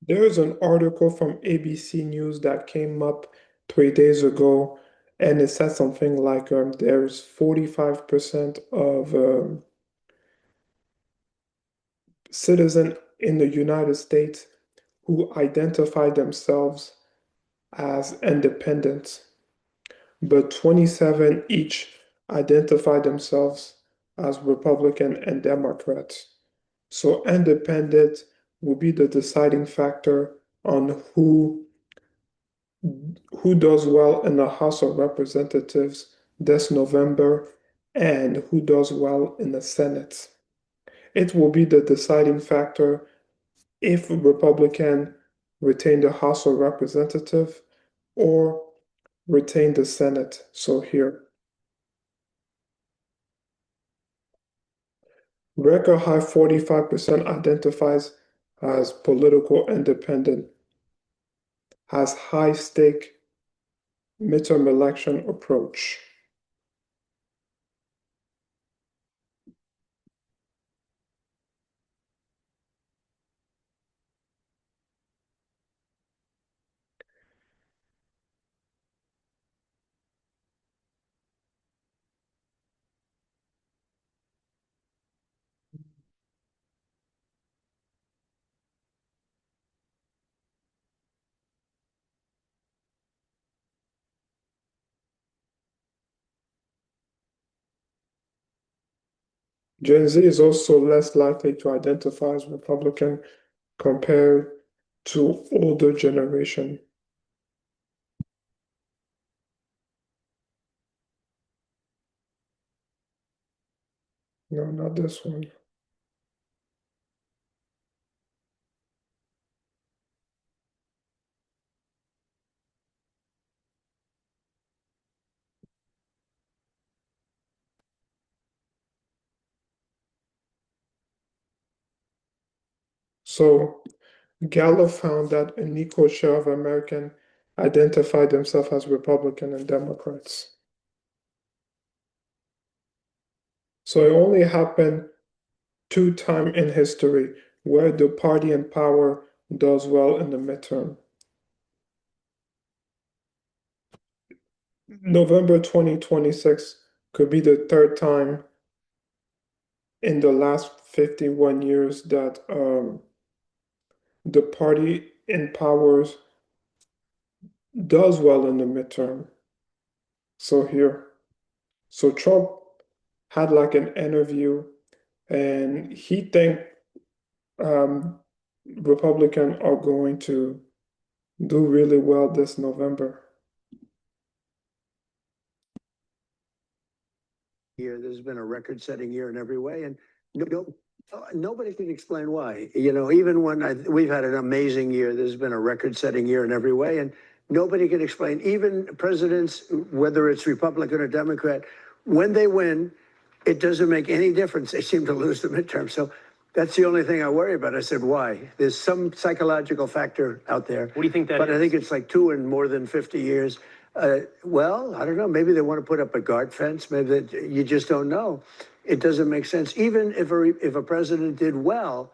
There's an article from ABC News that came up 3 days ago, and it said something like there's 45% of citizens in the United States who identify themselves as independent, but 27 each identify themselves as Republican and Democrats. So independent will be the deciding factor on who does well in the House of Representatives this November and who does well in the Senate. It will be the deciding factor if a Republican retain the House of Representatives or retain the Senate. So here, record high 45% identifies as political independent, has high stake midterm election approach. Gen Z is also less likely to identify as Republican compared to older generation. No, not this one. So Gallup found that an equal share of Americans identify themselves as Republican and Democrats. So it only happened 2 times in history where the party in power does well in the midterm. November 2026 could be the third time in the last 51 years that the party in power does well in the midterm. So here, so Trump had like an interview, and he think um, Republicans are going to do really well this November. Year. This has been a record-setting year in every way, and nobody can explain why. Even when we've had an amazing year, this has been a record-setting year in every way, and nobody can explain. Even presidents, whether it's Republican or Democrat, when they win, it doesn't make any difference. They seem to lose the midterm. So that's the only thing I worry about. I said, why? There's some psychological factor out there. What do you think that But is? I think it's like 2 in more than 50 years. Well, I don't know. Maybe they want to put up a guard fence. Maybe you just don't know. It doesn't make sense. Even if a president did well,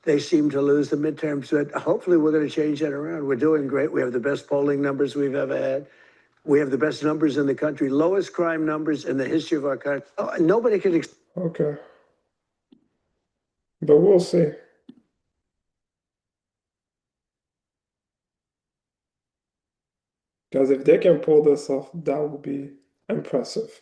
they seem to lose the midterms. But hopefully we're going to change that around. We're doing great. We have the best polling numbers we've ever had. We have the best numbers in the country, lowest crime numbers in the history of our country. Oh, nobody can. Okay, but we'll see. Because if they can pull this off, that would be impressive.